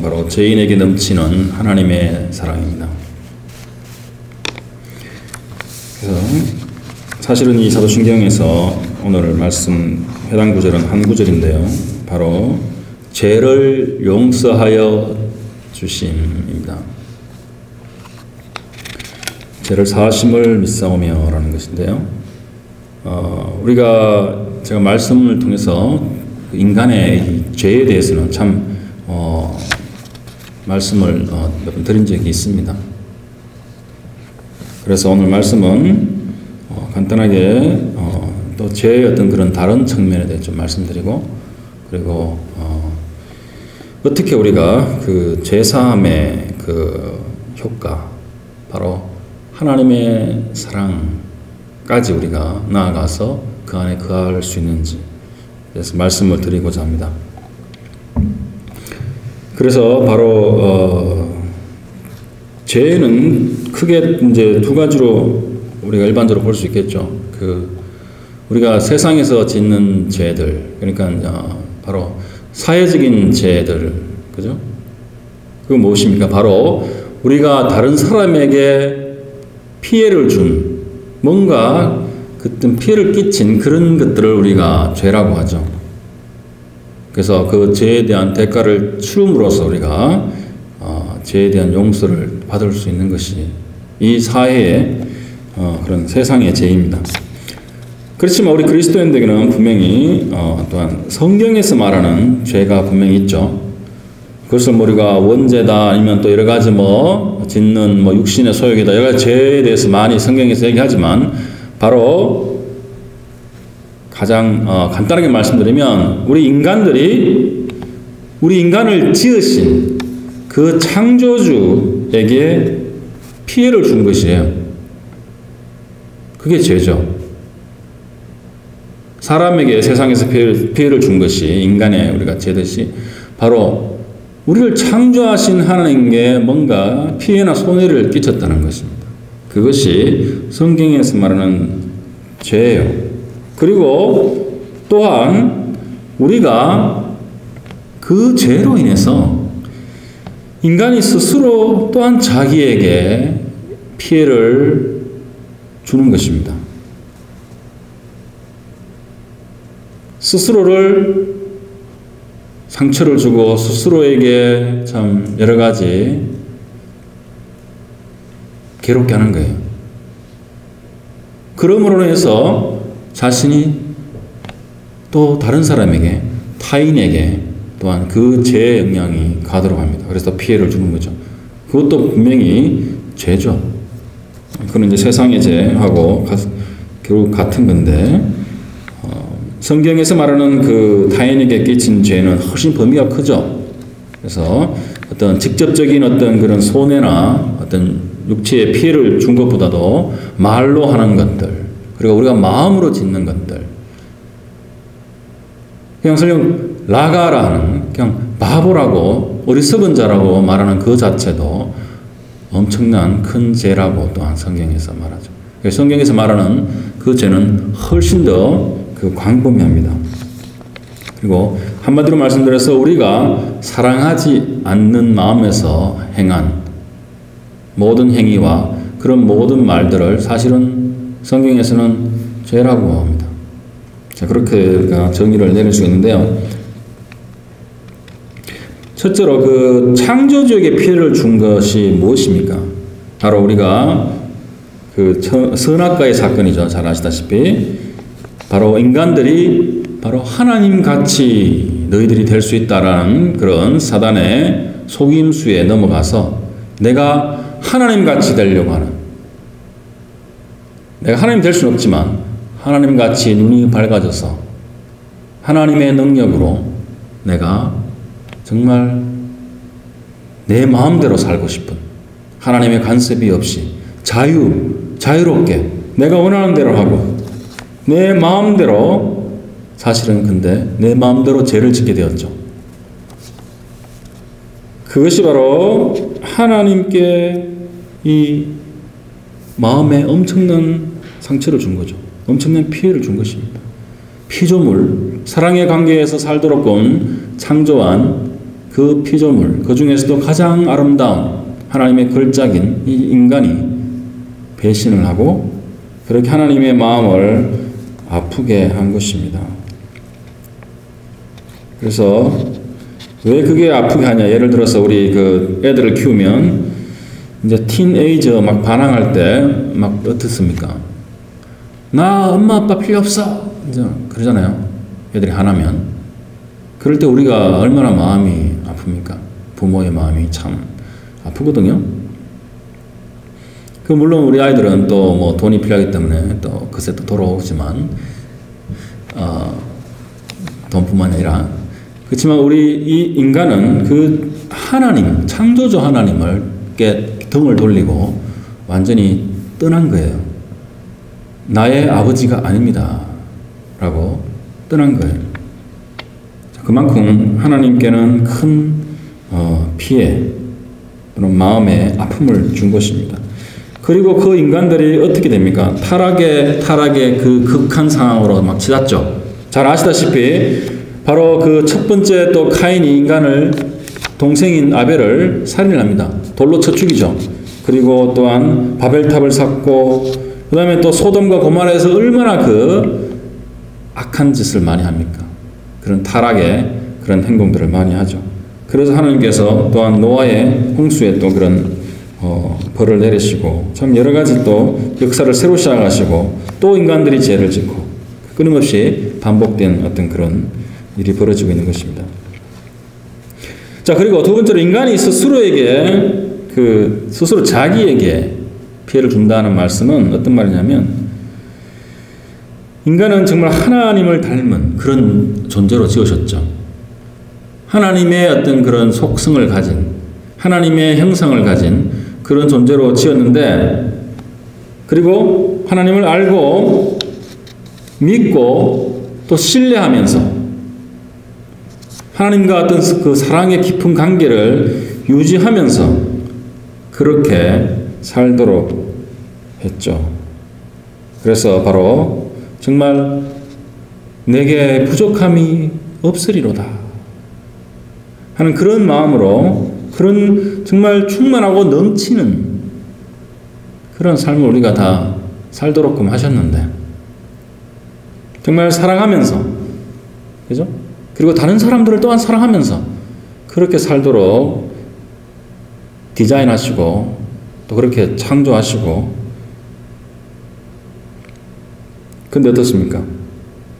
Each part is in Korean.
바로 죄인에게 넘치는 하나님의 사랑입니다. 그래서 사실은 이 사도신경에서 오늘 말씀 해당 구절은 한 구절인데요. 바로 죄를 용서하여 주심입니다. 죄를 사하심을 믿사오며 라는 것인데요. 우리가 제가 말씀을 통해서 인간의 이 죄에 대해서는 참 말씀을 몇 번 드린 적이 있습니다. 그래서 오늘 말씀은 간단하게 또 죄의 어떤 그런 다른 측면에 대해 좀 말씀드리고, 그리고 어떻게 우리가 그 죄사함의 그 효과, 바로 하나님의 사랑까지 우리가 나아가서 그 안에 거할 수 있는지, 그래서 말씀을 드리고자 합니다. 그래서 바로 죄는 크게 이제 두 가지로 우리가 일반적으로 볼 수 있겠죠. 우리가 세상에서 짓는 죄들, 그러니까 바로 사회적인 죄들, 그죠? 그건 무엇입니까? 바로 우리가 다른 사람에게 피해를 준, 뭔가 그때 피해를 끼친 그런 것들을 우리가 죄라고 하죠. 그래서 그 죄에 대한 대가를 치름으로써 우리가 죄에 대한 용서를 받을 수 있는 것이 이 사회의 그런 세상의 죄입니다. 그렇지만 우리 그리스도인들에게는 분명히 또한 성경에서 말하는 죄가 분명히 있죠. 그것을 우리가 원죄다, 아니면 또 여러 가지 짓는 육신의 소욕이다, 여러 가지 죄에 대해서 많이 성경에서 얘기하지만, 바로 가장 간단하게 말씀드리면 우리 인간을 지으신 그 창조주에게 피해를 준 것이에요. 그게 죄죠. 사람에게 세상에서 피해를 준 것이 인간의 우리가 죄듯이, 바로 우리를 창조하신 하나님께 뭔가 피해나 손해를 끼쳤다는 것입니다. 그것이 성경에서 말하는 죄예요. 그리고 또한 우리가 그 죄로 인해서 인간이 스스로 또한 자기에게 피해를 주는 것입니다. 스스로를 상처를 주고 스스로에게 참 여러 가지 괴롭게 하는 거예요. 그러므로 해서 자신이 또 다른 사람에게, 타인에게 또한 그 죄의 영향이 가도록 합니다. 그래서 피해를 주는 거죠. 그것도 분명히 죄죠. 그건 이제 세상의 죄하고 결국 같은 건데, 성경에서 말하는 그 타인에게 끼친 죄는 훨씬 범위가 크죠. 그래서 어떤 직접적인 어떤 그런 손해나 어떤 육체의 피해를 준 것보다도 말로 하는 것들, 그리고 우리가 마음으로 짓는 것들, 그냥 설령 라가라는, 그냥 바보라고 어리석은 자라고 말하는 그 자체도 엄청난 큰 죄라고 또한 성경에서 말하죠. 성경에서 말하는 그 죄는 훨씬 더 광범위합니다. 그리고 한마디로 말씀드려서 우리가 사랑하지 않는 마음에서 행한 모든 행위와 그런 모든 말들을 사실은 성경에서는 죄라고 합니다. 자, 그렇게 정의를 내릴 수 있는데요. 첫째로 그 창조주에게 피해를 준 것이 무엇입니까? 바로 우리가 그 선악과의 사건이죠. 잘 아시다시피 바로 인간들이 바로 하나님같이 너희들이 될 수 있다라는 그런 사단의 속임수에 넘어가서 내가 하나님같이 되려고 하는, 내가 하나님 될 수는 없지만 하나님같이 눈이 밝아져서 하나님의 능력으로 내가 정말 내 마음대로 살고 싶은, 하나님의 간섭이 없이 자유롭게 내가 원하는 대로 하고 내 마음대로, 사실은 근데 내 마음대로 죄를 짓게 되었죠. 그것이 바로 하나님께 이 마음에 엄청난 상처를 준 거죠. 엄청난 피해를 준 것입니다. 피조물, 사랑의 관계에서 살도록 온 창조한 그 피조물, 그 중에서도 가장 아름다운 하나님의 걸작인 이 인간이 배신을 하고 그렇게 하나님의 마음을 아프게 한 것입니다. 그래서 왜 그게 아프게 하냐? 예를 들어서 우리 그 애들을 키우면 이제 티네이저 막 반항할 때 막 어떻습니까? 나 엄마 아빠 필요 없어. 이제 그러잖아요. 애들이 화나면. 그럴 때 우리가 얼마나 마음이 아픕니까? 부모의 마음이 참 아프거든요. 그 물론 우리 아이들은 또 뭐 돈이 필요하기 때문에 또 그새 또 돌아오지만 돈뿐만 아니라 그렇지만 우리 이 인간은 그 하나님 창조주 하나님께 등을 돌리고 완전히 떠난 거예요. 나의 아버지가 아닙니다 라고 떠난 거예요. 그만큼 하나님께는 큰 피해 그런 마음의 아픔을 준 것입니다. 그리고 그 인간들이 어떻게 됩니까? 타락의 그 극한 상황으로 막 치닫죠. 잘 아시다시피 바로 그 첫 번째 또 카인이 인간을 동생인 아벨을 살인을 합니다. 돌로 쳐 죽이죠. 그리고 또한 바벨탑을 쌓고 그 다음에 또 소돔과 고모라에서 얼마나 그 악한 짓을 많이 합니까? 그런 타락의 그런 행동들을 많이 하죠. 그래서 하나님께서 또한 노아의 홍수에 또 그런 벌을 내리시고 참 여러 가지 또 역사를 새로 시작하시고 또 인간들이 죄를 짓고 끊임없이 반복된 어떤 그런 일이 벌어지고 있는 것입니다. 자, 그리고 두 번째로 인간이 스스로에게 스스로 자기에게 피해를 준다는 말씀은 어떤 말이냐면 인간은 정말 하나님을 닮은 그런 존재로 지으셨죠. 하나님의 어떤 그런 속성을 가진 하나님의 형상을 가진 그런 존재로 지었는데 그리고 하나님을 알고 믿고 또 신뢰하면서 하나님과 어떤 그 사랑의 깊은 관계를 유지하면서 그렇게 살도록 했죠. 그래서 바로 정말 내게 부족함이 없으리로다 하는 그런 마음으로 그런 정말 충만하고 넘치는 그런 삶을 우리가 다 살도록끔 하셨는데 정말 사랑하면서 그죠? 그리고 다른 사람들을 또한 사랑하면서 그렇게 살도록 디자인하시고 또 그렇게 창조하시고 근데 어떻습니까?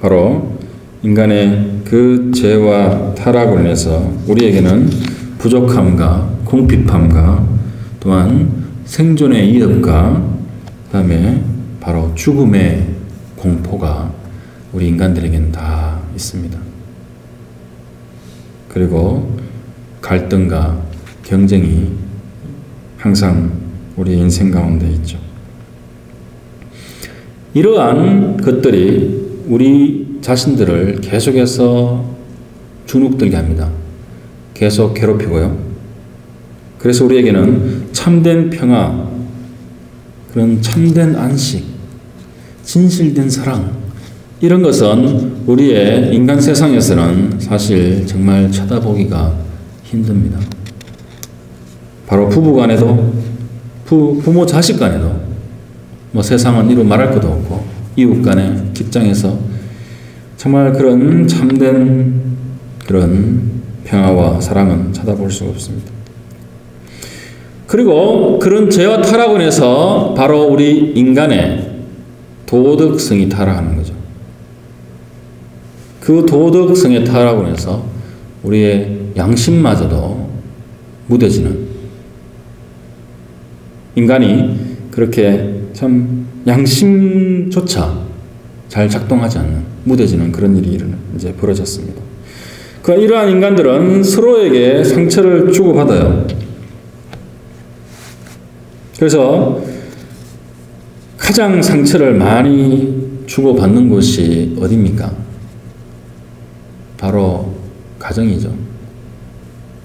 바로 인간의 그 죄와 타락을 인해서 우리에게는 부족함과 궁핍함과 또한 생존의 위협과 그 다음에 바로 죽음의 공포가 우리 인간들에게는 다 있습니다. 그리고 갈등과 경쟁이 항상 우리 인생 가운데 있죠. 이러한 것들이 우리 자신들을 계속해서 주눅들게 합니다. 계속 괴롭히고요. 그래서 우리에게는 참된 평화, 그런 참된 안식, 진실된 사랑 이런 것은 우리의 인간 세상에서는 사실 정말 쳐다보기가 힘듭니다. 바로 부부 간에도 부모 자식 간에도 뭐 세상은 이루 말할 것도 없고 이웃 간에 직장에서 정말 그런 참된 그런 평화와 사랑은 찾아볼 수가 없습니다. 그리고 그런 죄와 타락을 해서 바로 우리 인간의 도덕성이 타락하는 거죠. 그 도덕성의 타락을 해서 우리의 양심마저도 무뎌지는 인간이 그렇게 참 양심조차 잘 작동하지 않는 무뎌지는 그런 일이 이제 벌어졌습니다. 그러니까 이러한 인간들은 서로에게 상처를 주고받아요. 그래서 가장 상처를 많이 주고받는 곳이 어디입니까? 바로 가정이죠.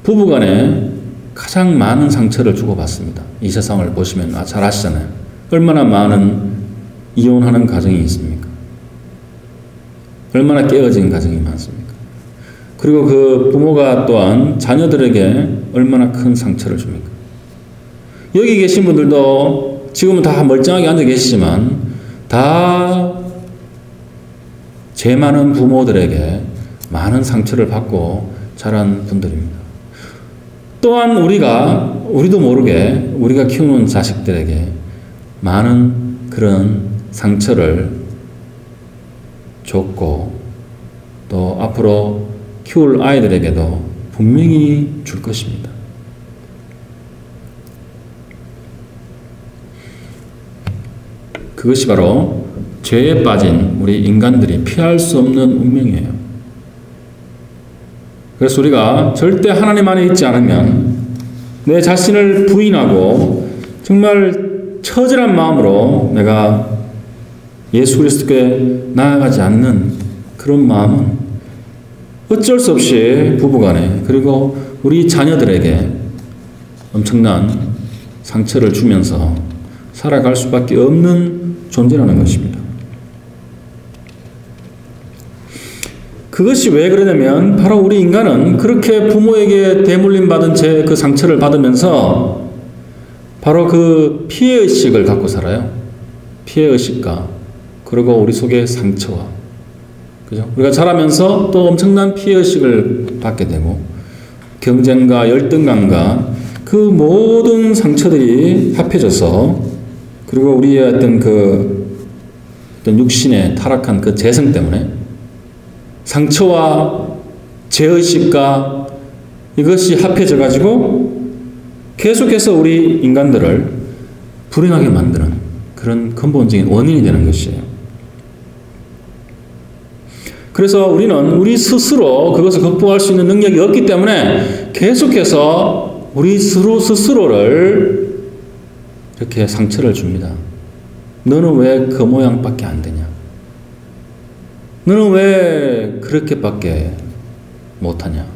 부부간에 가장 많은 상처를 주고받습니다. 이 세상을 보시면 잘 아시잖아요. 얼마나 많은 이혼하는 가정이 있습니까? 얼마나 깨어진 가정이 많습니까? 그리고 그 부모가 또한 자녀들에게 얼마나 큰 상처를 줍니까? 여기 계신 분들도 지금은 다 멀쩡하게 앉아 계시지만 다 죄 많은 부모들에게 많은 상처를 받고 자란 분들입니다. 또한 우리도 모르게 우리가 키우는 자식들에게 많은 그런 상처를 줬고 또 앞으로 키울 아이들에게도 분명히 줄 것입니다. 그것이 바로 죄에 빠진 우리 인간들이 피할 수 없는 운명이에요. 그래서 우리가 절대 하나님 안에 있지 않으면 내 자신을 부인하고 정말 처절한 마음으로 내가 예수 그리스도께 나아가지 않는 그런 마음은 어쩔 수 없이 부부간에 그리고 우리 자녀들에게 엄청난 상처를 주면서 살아갈 수밖에 없는 존재라는 것입니다. 그것이 왜 그러냐면 바로 우리 인간은 그렇게 부모에게 대물림 받은 죄 그 상처를 받으면서 바로 그 피해의식을 갖고 살아요. 피해의식과 그리고 우리 속의 상처와 그죠? 우리가 자라면서 또 엄청난 피해의식을 받게 되고 경쟁과 열등감과 그 모든 상처들이 합해져서 그리고 우리의 어떤 육신의 타락한 그 재성 때문에 상처와 죄의식과 이것이 합해져 가지고 계속해서 우리 인간들을 불행하게 만드는 그런 근본적인 원인이 되는 것이에요. 그래서 우리는 우리 스스로 그것을 극복할 수 있는 능력이 없기 때문에 계속해서 우리 스스로를 이렇게 상처를 줍니다. 너는 왜 그 모양밖에 안 되냐? 너는 왜 그렇게밖에 못하냐?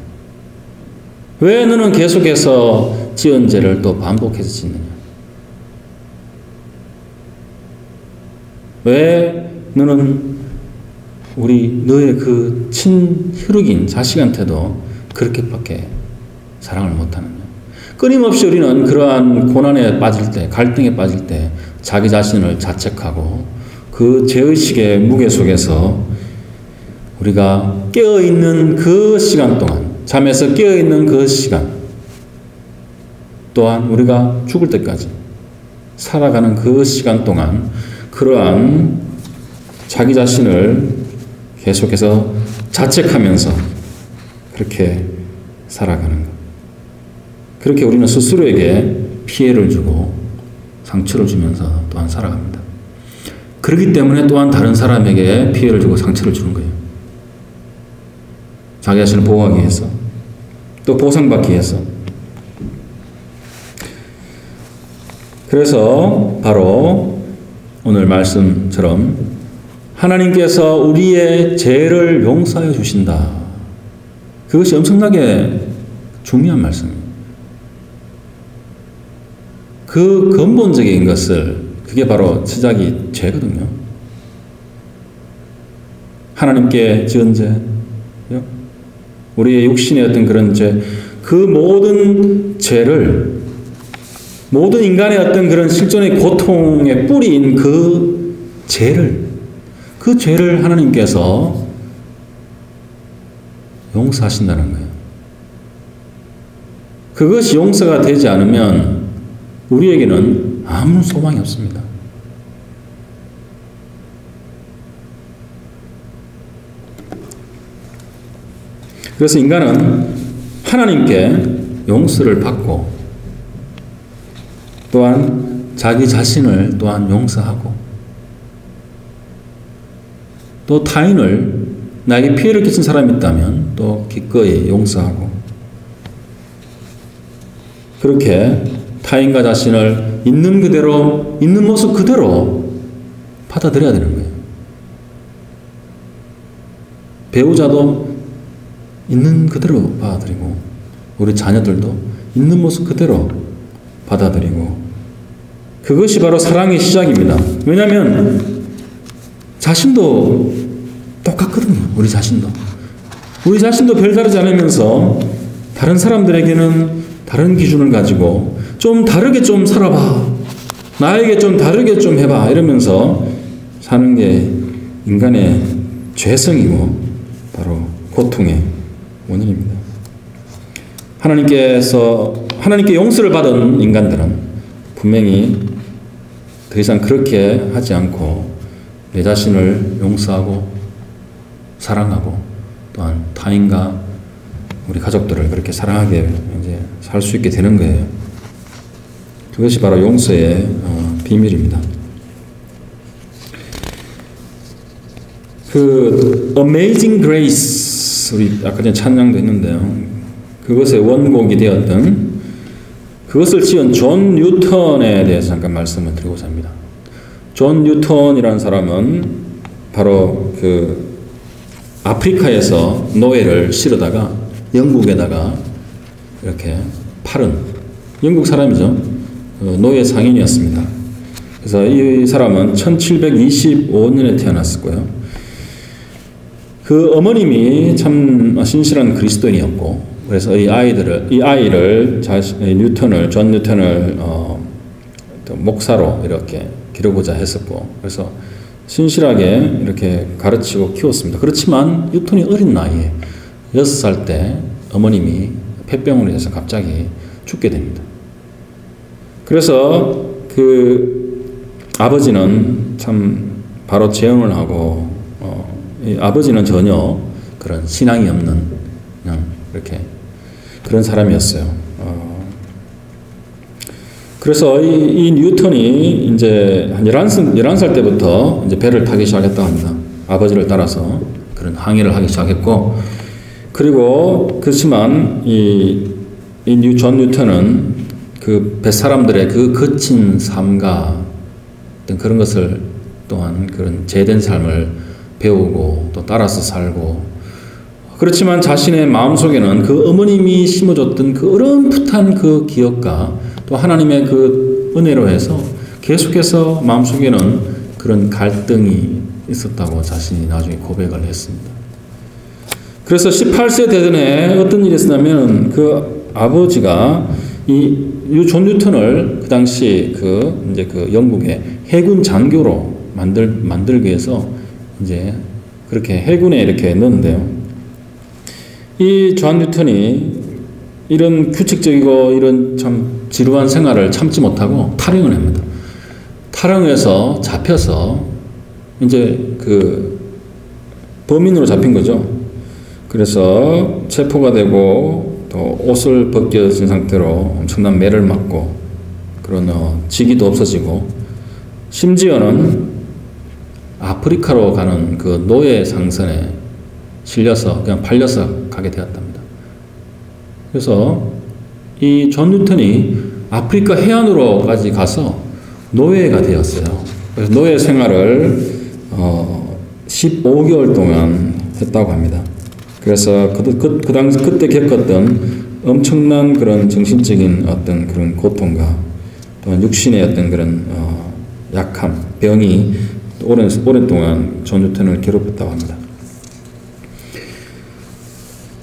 왜 너는 계속해서 지은 죄를 또 반복해서 짓느냐? 왜 너는 너의 그 친혈육인 자식한테도 그렇게밖에 사랑을 못하느냐? 끊임없이 우리는 그러한 고난에 빠질 때, 갈등에 빠질 때 자기 자신을 자책하고 그 죄의식의 무게 속에서 우리가 깨어있는 그 시간 동안, 잠에서 깨어있는 그 시간, 또한 우리가 죽을 때까지 살아가는 그 시간 동안 그러한 자기 자신을 계속해서 자책하면서 그렇게 살아가는 것. 그렇게 우리는 스스로에게 피해를 주고 상처를 주면서 또한 살아갑니다. 그렇기 때문에 또한 다른 사람에게 피해를 주고 상처를 주는 거예요. 자기 자신을 보호하기 위해서, 또 보상받기 위해서. 그래서 바로 오늘 말씀처럼 하나님께서 우리의 죄를 용서해 주신다. 그것이 엄청나게 중요한 말씀입니다. 그 근본적인 것을, 그게 바로 시작이 죄거든요. 하나님께 지은 죄, 우리의 육신의 어떤 그런 죄, 그 모든 죄를, 모든 인간의 어떤 그런 실존의 고통의 뿌리인 그 죄를 하나님께서 용서하신다는 거예요. 그것이 용서가 되지 않으면 우리에게는 아무 소망이 없습니다. 그래서 인간은 하나님께 용서를 받고 또한 자기 자신을 또한 용서하고 또 타인을, 나에게 피해를 끼친 사람이 있다면 또 기꺼이 용서하고 그렇게 타인과 자신을 있는 그대로, 있는 모습 그대로 받아들여야 되는 거예요. 배우자도 있는 그대로 받아들이고 우리 자녀들도 있는 모습 그대로 받아들이고 그것이 바로 사랑의 시작입니다. 왜냐하면 자신도 똑같거든요. 우리 자신도. 우리 자신도 별다르지 않으면서 다른 사람들에게는 다른 기준을 가지고 좀 다르게 좀 살아봐. 나에게 좀 다르게 좀 해봐. 이러면서 사는 게 인간의 죄성이고 바로 고통의 원인입니다. 하나님께 용서를 받은 인간들은 분명히 더 이상 그렇게 하지 않고 내 자신을 용서하고 사랑하고 또한 타인과 우리 가족들을 그렇게 사랑하게 이제 살 수 있게 되는 거예요. 그것이 바로 용서의 비밀입니다. 그 Amazing Grace 우리 아까 전에 찬양도 했는데요. 그것의 원곡이 되었던 그것을 지은 존 뉴턴에 대해서 잠깐 말씀을 드리고자 합니다. 존 뉴턴이라는 사람은 바로 그 아프리카에서 노예를 실어다가 영국에다가 이렇게 팔은 영국 사람이죠. 노예 상인이었습니다. 그래서 이 사람은 1725년에 태어났을 거예요. 그 어머님이 참 신실한 그리스도인이었고, 그래서 이 아이를 존 뉴턴을 목사로 이렇게 기르고자 했었고, 그래서 신실하게 이렇게 가르치고 키웠습니다. 그렇지만 뉴턴이 어린 나이에 6살 때 어머님이 폐병으로 인해서 갑자기 죽게 됩니다. 그래서 그 아버지는 참 바로 재혼을 하고, 이 아버지는 전혀 그런 신앙이 없는 그냥 이렇게 그런 사람이었어요. 그래서 이 뉴턴이 이제 한 11살 때부터 이제 배를 타기 시작했다고 합니다. 아버지를 따라서 그런 항해를 하기 시작했고, 그리고 그렇지만 존 뉴턴은 그 뱃사람들의 그 거친 삶과 어떤 그런 것을 또한 그런 제된 삶을 배우고 또 따라서 살고, 그렇지만 자신의 마음속에는 그 어머님이 심어줬던 그 어렴풋한 그 기억과 또 하나님의 그 은혜로 해서 계속해서 마음속에는 그런 갈등이 있었다고 자신이 나중에 고백을 했습니다. 그래서 18세 되던 어떤 일이 있었냐면 그 아버지가 이 존 뉴턴을 그 당시 이제 그 영국의 해군 장교로 만들기 위해서 이제 그렇게 해군에 이렇게 넣었는데요. 이 존 뉴턴이 이런 규칙적이고 이런 참 지루한 생활을 참지 못하고 탈영을 합니다. 탈영해서 잡혀서 이제 그 범인으로 잡힌 거죠. 그래서 체포가 되고 또 옷을 벗겨진 상태로 엄청난 매를 맞고 그런 직위도 없어지고, 심지어는 아프리카로 가는 그 노예 상선에 실려서 그냥 팔려서 가게 되었답니다. 그래서 이 존 뉴턴이 아프리카 해안으로까지 가서 노예가 되었어요. 그래서 노예 생활을 15개월 동안 했다고 합니다. 그래서 그때 겪었던 엄청난 그런 정신적인 어떤 그런 고통과 또한 육신의 어떤 그런 약함, 병이 오랫동안 존 뉴턴을 괴롭혔다고 합니다.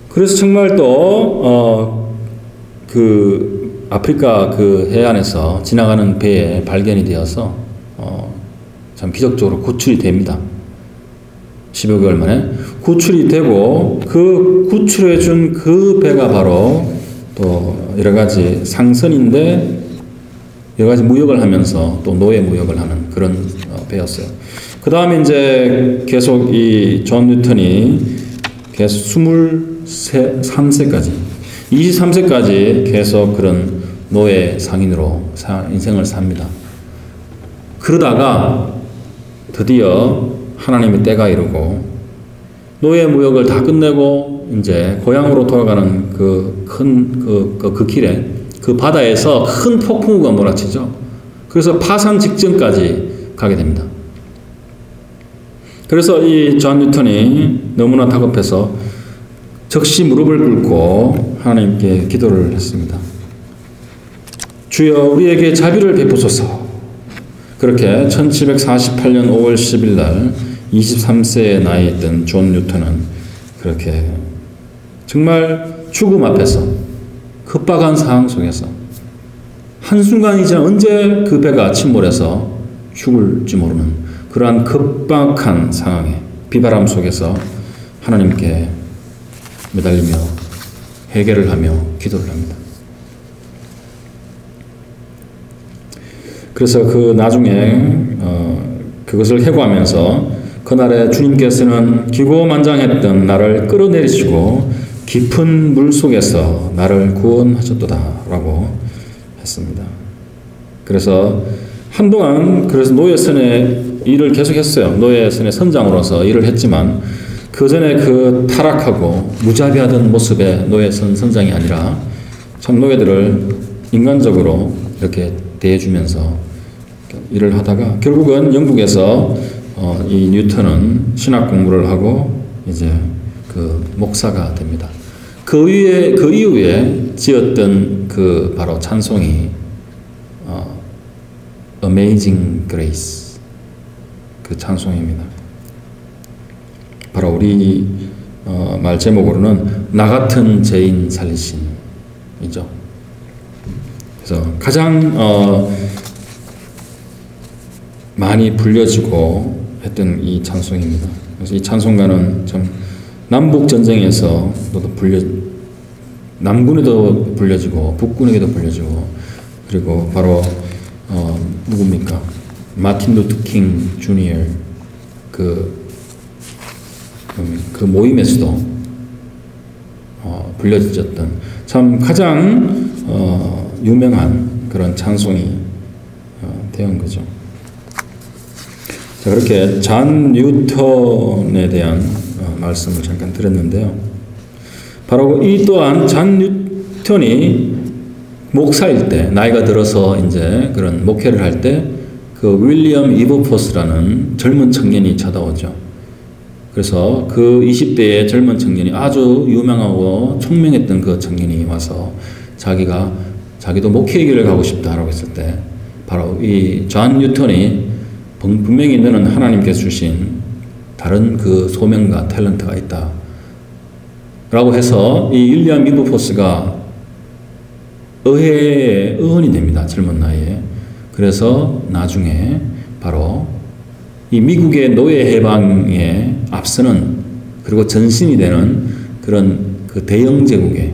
그래서 정말 또 그 아프리카 그 해안에서 지나가는 배에 발견이 되어서 참 기적적으로 구출이 됩니다. 15개월 만에 구출이 되고, 그 구출해 준 그 배가 바로 또 여러 가지 상선인데 여러 가지 무역을 하면서 또 노예 무역을 하는 그런 배였어요. 그 다음에 이제 계속 이 존 뉴턴이 계속 23세까지 23세까지 계속 그런 노예 상인으로 인생을 삽니다. 그러다가 드디어 하나님의 때가 이르고 노예 무역을 다 끝내고 이제 고향으로 돌아가는 그 길에 그 바다에서 큰 폭풍우가 몰아치죠. 그래서 파산 직전까지 가게 됩니다. 그래서 이 존 뉴턴이 너무나 다급해서 적시 무릎을 꿇고 하나님께 기도를 했습니다. 주여 우리에게 자비를 베푸소서. 그렇게 1748년 5월 10일 날 23세의 나이에 있던 존 뉴턴은 그렇게 정말 죽음 앞에서 급박한 상황 속에서 한순간이 지나 언제 그 배가 침몰해서 죽을지 모르는 그러한 급박한 상황에 비바람 속에서 하나님께 매달리며 회개를 하며 기도를 합니다. 그래서 그 나중에 그것을 해고하면서 그날에 주님께서는 기고만장했던 나를 끌어내리시고 깊은 물 속에서 나를 구원하셨도다라고 했습니다. 그래서 한동안 그래서 노예선의 일을 계속했어요. 노예선의 선장으로서 일을 했지만 그 전에 그 타락하고 무자비하던 모습의 노예선 선장이 아니라 참 노예들을 인간적으로 이렇게 대해주면서 일을 하다가 결국은 영국에서 이 뉴턴은 신학 공부를 하고 이제 그 목사가 됩니다. 그 이후에 지었던 그 바로 찬송이 Amazing Grace 그 찬송입니다. 바로 우리 말 제목으로는 나 같은 죄인 살리신이죠. 그래서 가장 많이 불려지고 했던 이 찬송입니다. 그래서 이 찬송가는 참 남북 전쟁에서 남군에도 불려지고 북군에게도 불려지고 그리고 바로 누굽니까? 마틴 루터 킹 주니어 그 모임에서도 불려졌던 참 가장 유명한 그런 찬송이 되는 거죠. 자, 그렇게 잔 뉴턴에 대한 말씀을 잠깐 드렸는데요. 바로 이 또한 잔 뉴턴이 목사일 때, 나이가 들어서 이제 그런 목회를 할 때 그 윌리엄 이버포스라는 젊은 청년이 찾아오죠. 그래서 그 20대의 젊은 청년이 아주 유명하고 총명했던 그 청년이 와서 자기도 목회의 길을 가고 싶다라고 했을 때 바로 이 잔 뉴턴이 분명히 너는 하나님께서 주신 다른 그 소명과 탤런트가 있다 라고 해서 이 윌리엄 이버포스가 의원이 됩니다. 젊은 나이에. 그래서 나중에 바로 이 미국의 노예 해방에 앞서는 그리고 전신이 되는 그런 그 대영 제국의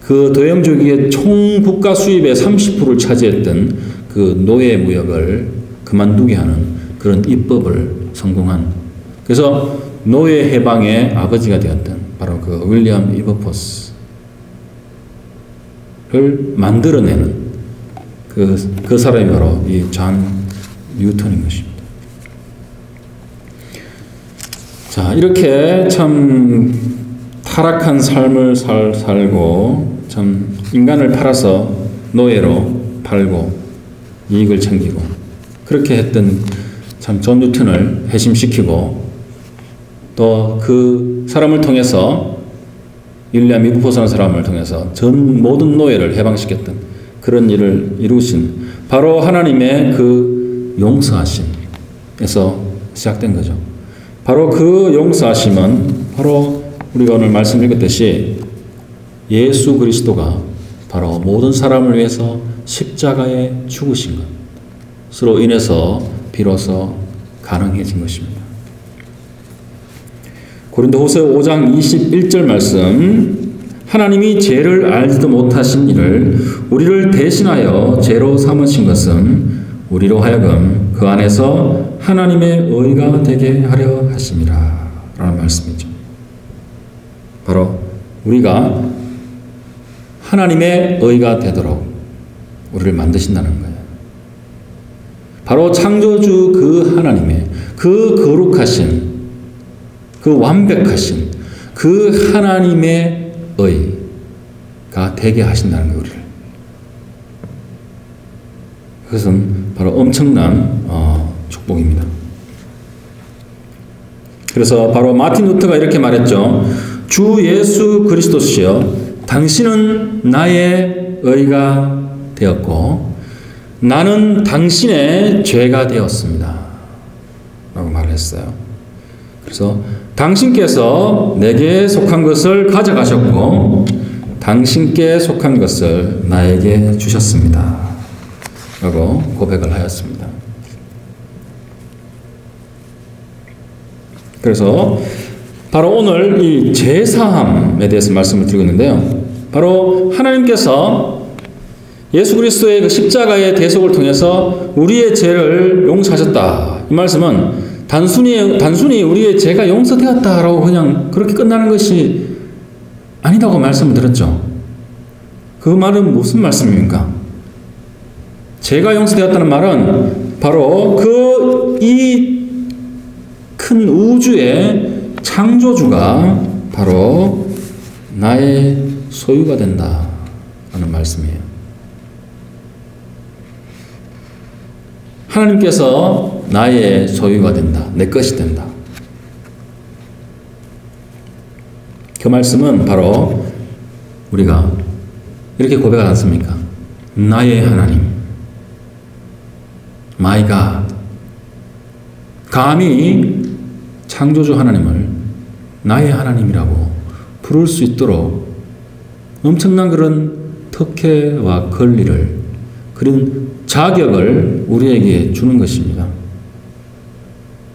그 대영 제국의 총 국가 수입의 30%를 차지했던 그 노예 무역을 그만두게 하는 그런 입법을 성공한 그래서 노예 해방의 아버지가 되었던 바로 그 윌리엄 이버포스를 만들어내는 그 사람이 바로 이 잔 뉴턴인 것입니다. 자, 이렇게 참 타락한 삶을 살고 참 인간을 팔아서 노예로 팔고 이익을 챙기고 그렇게 했던 참 존 뉴턴을 회심시키고 또 그 사람을 통해서 윌리엄 이버포스라는 사람을 통해서 전 모든 노예를 해방시켰던 그런 일을 이루신 바로 하나님의 그 용서하심에서 시작된 거죠. 바로 그 용서하심은 바로 우리가 오늘 말씀 읽었듯이 예수 그리스도가 바로 모든 사람을 위해서 십자가에 죽으신 것으로 인해서 비로소 가능해진 것입니다. 고린도후서 5장 21절 말씀 하나님이 죄를 알지도 못하신 이를 우리를 대신하여 죄로 삼으신 것은 우리로 하여금 그 안에서 하나님의 의가 되게 하려 하심이라 라는 말씀이죠. 바로 우리가 하나님의 의가 되도록 우리를 만드신다는 거예요. 바로 창조주 그 하나님의 그 거룩하신 그 완벽하신 그 하나님의 의가 되게 하신다는 거예요. 우리를. 그것은 바로 엄청난 축복입니다. 그래서 바로 마틴 루터가 이렇게 말했죠. 주 예수 그리스도시여 당신은 나의 의가 되었고 나는 당신의 죄가 되었습니다 라고 말을 했어요. 그래서 당신께서 내게 속한 것을 가져가셨고 당신께 속한 것을 나에게 주셨습니다. 라고 고백을 하였습니다. 그래서 바로 오늘 이 죄사함에 대해서 말씀을 드리고 있는데요. 바로 하나님께서 예수 그리스도의 그 십자가의 대속을 통해서 우리의 죄를 용서하셨다. 이 말씀은 단순히 우리의 죄가 용서되었다라고 그냥 그렇게 끝나는 것이 아니라고 말씀을 드렸죠. 그 말은 무슨 말씀입니까? 죄가 용서되었다는 말은 바로 이 큰 우주의 창조주가 바로 나의 소유가 된다라는 말씀이에요. 하나님께서 나의 소유가 된다. 내 것이 된다. 그 말씀은 바로 우리가 이렇게 고백하지 않습니까? 나의 하나님, My God. 감히 창조주 하나님을 나의 하나님이라고 부를 수 있도록 엄청난 그런 특혜와 권리를, 그런 자격을 우리에게 주는 것입니다.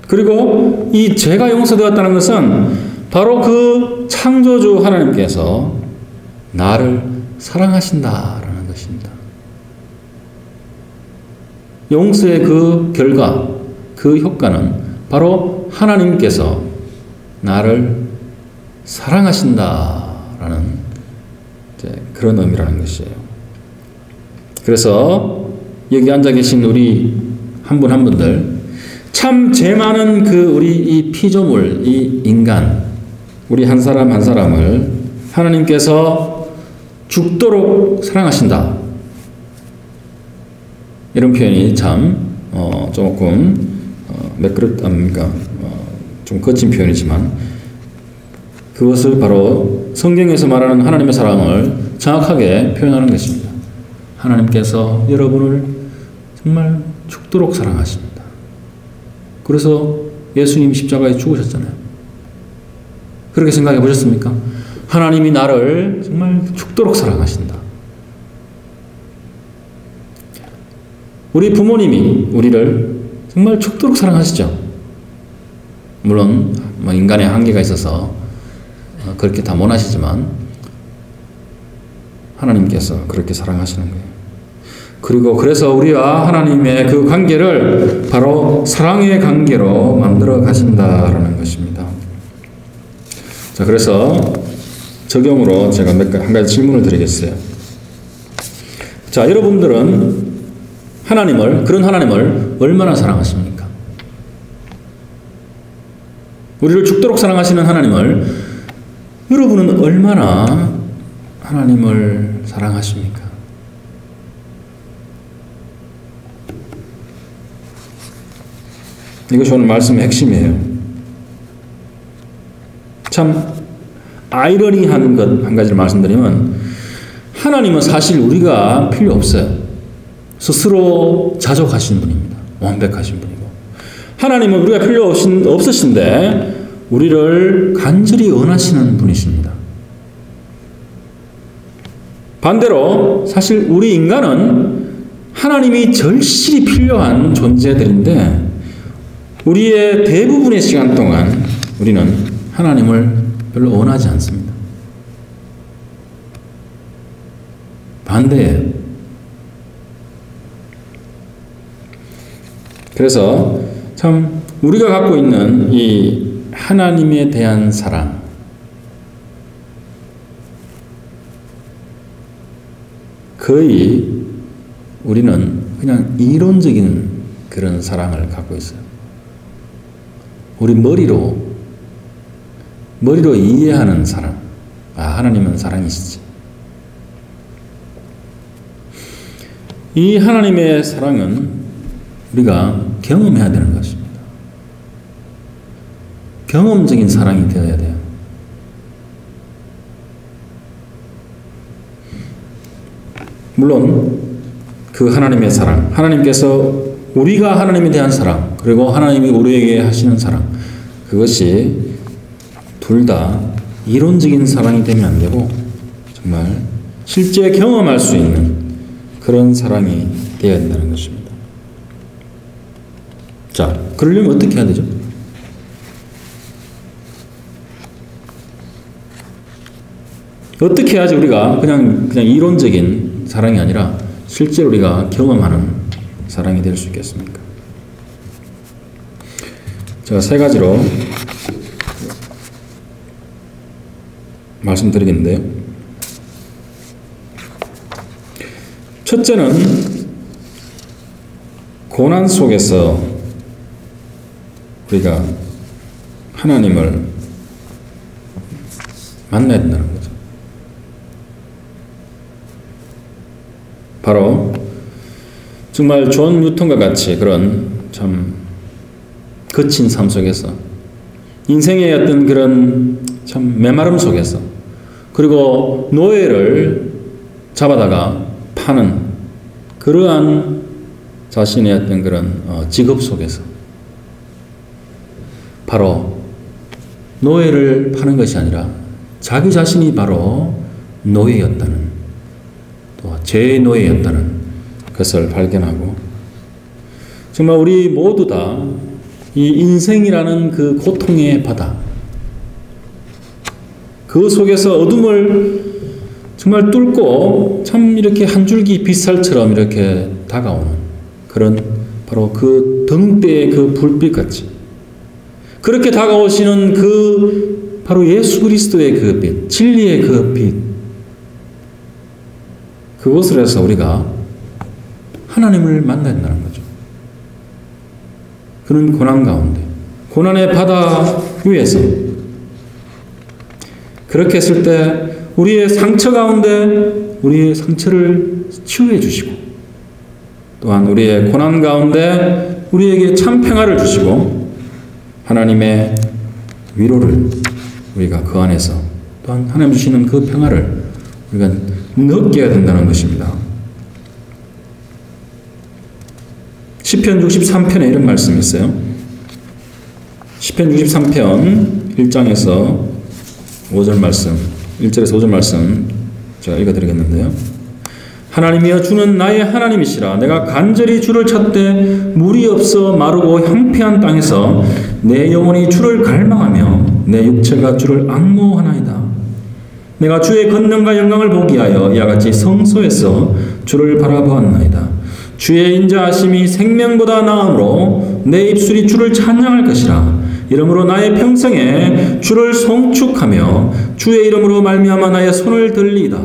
그리고 이 죄가 용서되었다는 것은 바로 그 창조주 하나님께서 나를 사랑하신다라는 것입니다. 용서의 그 결과, 그 효과는 바로 하나님께서 나를 사랑하신다라는 그런 의미라는 것이에요. 그래서 여기 앉아 계신 우리 한 분 한 분들 참 죄 많은 우리 이 피조물, 이 인간, 우리 한 사람 한 사람을 하나님께서 죽도록 사랑하신다. 이런 표현이 참 조금 매끄럽답니까? 좀 거친 표현이지만 그것을 바로 성경에서 말하는 하나님의 사랑을 정확하게 표현하는 것입니다. 하나님께서 여러분을 정말 죽도록 사랑하십니다. 그래서 예수님 십자가에 죽으셨잖아요. 그렇게 생각해 보셨습니까? 하나님이 나를 정말 죽도록 사랑하신다. 우리 부모님이 우리를 정말 죽도록 사랑하시죠. 물론 인간의 한계가 있어서 그렇게 다 못하시지만 하나님께서 그렇게 사랑하시는 거예요. 그리고 그래서 우리와 하나님의 그 관계를 바로 사랑의 관계로 만들어 가신다라는 것입니다. 자, 그래서 적용으로 제가 한 가지 질문을 드리겠어요. 자, 여러분들은 그런 하나님을 얼마나 사랑하십니까? 우리를 죽도록 사랑하시는 하나님을 여러분은 얼마나 하나님을 사랑하십니까? 이것이 오늘 말씀의 핵심이에요. 참 아이러니한 것 한 가지를 말씀드리면 하나님은 사실 우리가 필요 없어요. 스스로 자족하신 분입니다. 완벽하신 분이고 하나님은 우리가 필요 없으신데 우리를 간절히 원하시는 분이십니다. 반대로 사실 우리 인간은 하나님이 절실히 필요한 존재들인데 우리의 대부분의 시간 동안 우리는 하나님을 별로 원하지 않습니다. 반대예요. 그래서 참 우리가 갖고 있는 이 하나님에 대한 사랑, 거의 우리는 그냥 이론적인 그런 사랑을 갖고 있어요. 우리 머리로 이해하는 사랑. 하나님은 사랑이시지. 이 하나님의 사랑은 우리가 경험해야 되는 것입니다. 경험적인 사랑이 되어야 돼요. 물론 그 하나님의 사랑, 하나님께서 우리가 하나님에 대한 사랑, 그리고 하나님이 우리에게 하시는 사랑, 그것이 둘 다 이론적인 사랑이 되면 안 되고 정말 실제 경험할 수 있는 그런 사랑이 되어야 된다는 것입니다. 자, 그러려면 어떻게 해야 되죠? 어떻게 해야지 우리가 그냥 이론적인 사랑이 아니라 실제로 우리가 경험하는 사랑이 될 수 있겠습니까? 제가 세 가지로 말씀드리겠는데요. 첫째는 고난 속에서 우리가 하나님을 만나야 된다는 거죠. 바로 정말 존 뉴턴과 같이 그런 참 거친 삶 속에서 인생의 어떤 그런 참 메마름 속에서 그리고 노예를 잡아다가 파는 그러한 자신의 어떤 그런 직업 속에서 바로 노예를 파는 것이 아니라 자기 자신이 바로 노예였다는 또 죄의 노예였다는 것을 발견하고 정말 우리 모두 다 이 인생이라는 그 고통의 바다 그 속에서 어둠을 정말 뚫고 참 이렇게 한 줄기 빛살처럼 이렇게 다가오는 그런 바로 그 등대의 그 불빛같이 그렇게 다가오시는 그 바로 예수 그리스도의 그 빛, 진리의 그 빛 그것을 해서 우리가 하나님을 만나야 된다는 거죠. 그는 고난 가운데 고난의 바다 위에서 그렇게 했을 때 우리의 상처 가운데 우리의 상처를 치유해 주시고 또한 우리의 고난 가운데 우리에게 참 평화를 주시고 하나님의 위로를 우리가 그 안에서 또한 하나님 주시는 그 평화를 우리가 느껴야 된다는 것입니다. 시편 63편에 이런 말씀이 있어요. 시편 63편 1장에서 5절 말씀 1절에서 5절 말씀 제가 읽어드리겠는데요. 하나님이여 주는 나의 하나님이시라. 내가 간절히 주를 찾되 물이 없어 마르고 황폐한 땅에서 내 영혼이 주를 갈망하며 내 육체가 주를 앙모하나이다. 내가 주의 권능과 영광을 보기 하여 이와 같이 성소에서 주를 바라보았나이다. 주의 인자하심이 생명보다 나으므로 내 입술이 주를 찬양할 것이라. 이러므로 나의 평생에 주를 송축하며 주의 이름으로 말미암아 나의 손을 들리이다.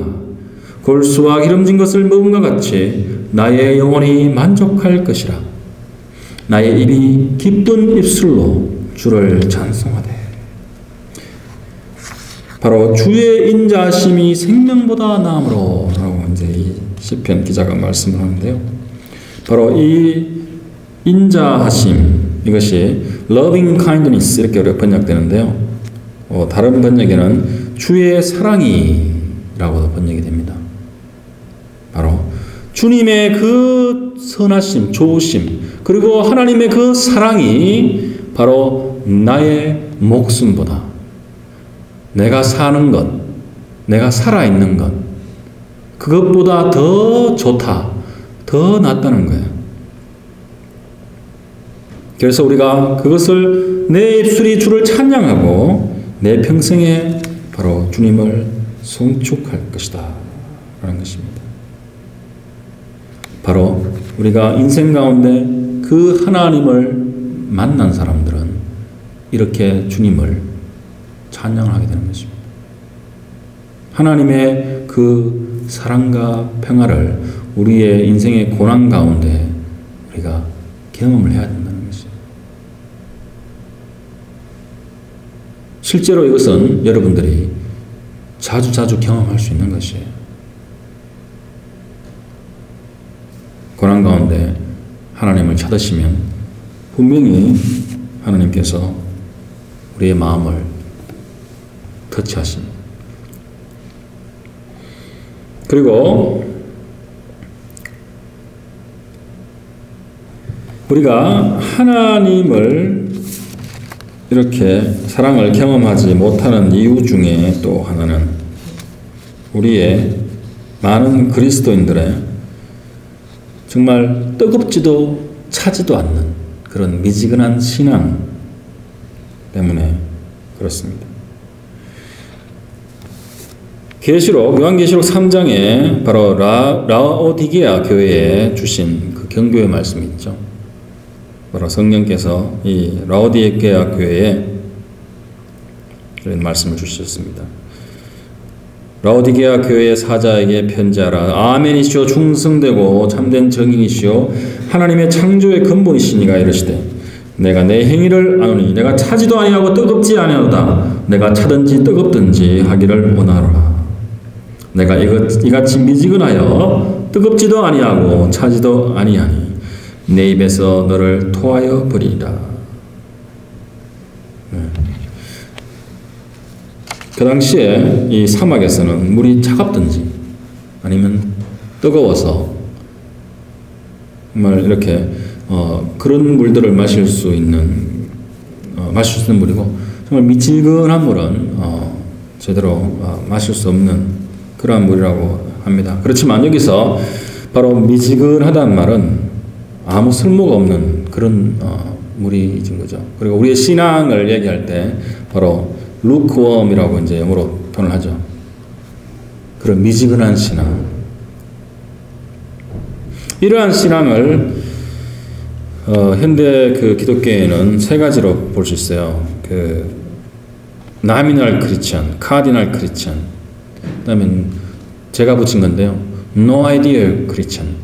골수와 기름진 것을 먹음과 같이 나의 영혼이 만족할 것이라. 나의 입이 기쁜 입술로 주를 찬송하되. 바로 주의 인자하심이 생명보다 나으므로 라고 이제 이 시편 기자가 말씀을 하는데요. 바로 이 인자하심 이것이 loving kindness 이렇게 우리가 번역되는데요. 다른 번역에는 주의 사랑이라고도 번역이 됩니다. 바로 주님의 그 선하심, 좋으심 그리고 하나님의 그 사랑이 바로 나의 목숨보다 내가 사는 것, 내가 살아있는 것 그것보다 더 좋다, 더 낫다는 거예요. 그래서 우리가 그것을 내 입술이 주를 찬양하고 내 평생에 바로 주님을 송축할 것이다 라는 것입니다. 바로 우리가 인생 가운데 그 하나님을 만난 사람들은 이렇게 주님을 찬양하게 되는 것입니다. 하나님의 그 사랑과 평화를 우리의 인생의 고난 가운데 우리가 경험을 해야 된다는 것이죠. 실제로 이것은 여러분들이 자주 경험할 수 있는 것이에요. 고난 가운데 하나님을 찾으시면 분명히 하나님께서 우리의 마음을 터치하십니다. 그리고 우리가 하나님을 이렇게 사랑을 경험하지 못하는 이유 중에 또 하나는 우리의 많은 그리스도인들의 정말 뜨겁지도 차지도 않는 그런 미지근한 신앙 때문에 그렇습니다. 요한계시록 3장에 바로 라오디게아 교회에 주신 그 경고의 말씀이 있죠. 바로 성령께서 이 라오디게아 교회에 이런 말씀을 주셨습니다. 라오디게아 교회의 사자에게 편지하라. 아멘이시오 충성되고 참된 증인이시오 하나님의 창조의 근본이시니가 이르시되 내가 내 행위를 아노니 내가 차지도 아니하고 뜨겁지 아니하도다. 내가 차든지 뜨겁든지 하기를 원하노라. 내가 이같이 미지근하여 뜨겁지도 아니하고 차지도 아니하니 내 입에서 너를 토하여 버리리라. 그 당시에 이 사막에서는 물이 차갑든지 아니면 뜨거워서 정말 이렇게 그런 물들을 마실 수 있는 물이고 정말 미지근한 물은 제대로 마실 수 없는 그러한 물이라고 합니다. 그렇지만 여기서 바로 미지근하다는 말은 아무 쓸모가 없는 그런 물이 진 거죠. 그리고 우리의 신앙을 얘기할 때 바로 lukewarm이라고 이제 영어로 표현을 하죠. 그런 미지근한 신앙. 이러한 신앙을 현대 그 기독교에는 세 가지로 볼 수 있어요. 그 nominal Christian, cardinal Christian, 그다음에 제가 붙인 건데요. no idea Christian.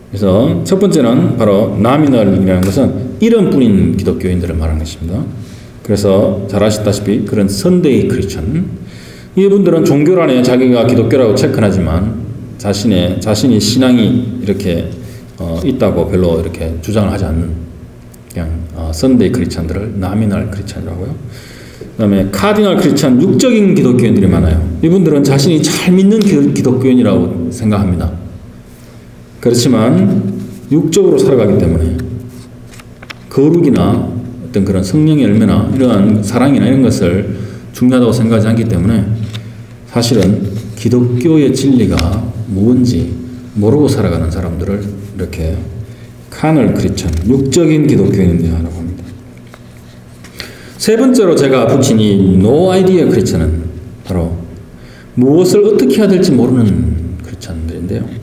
그래서 첫 번째는 바로 nominal이라는 것은 이름뿐인 기독교인들을 말하는 것입니다. 그래서 잘 아시다시피 그런 선데이 크리스천, 이분들은 종교란에 자기가 기독교라고 체크하지만 자신이 신앙이 이렇게 있다고 별로 이렇게 주장을 하지 않는 그냥 선데이 크리스천들을 나미널 크리스천이라고요. 그다음에 카디널 크리스천, 육적인 기독교인들이 많아요. 이분들은 자신이 잘 믿는 기독교인이라고 생각합니다. 그렇지만 육적으로 살아가기 때문에 거룩이나 어떤 그런 성령의 열매나 이러한 사랑이나 이런 것을 중요하다고 생각하지 않기 때문에 사실은 기독교의 진리가 뭔지 모르고 살아가는 사람들을 이렇게 카널 크리스천, 육적인 기독교인이라고 합니다. 세 번째로 제가 붙인 이 no idea 크리스천은 바로 무엇을 어떻게 해야 될지 모르는 크리스천들인데요.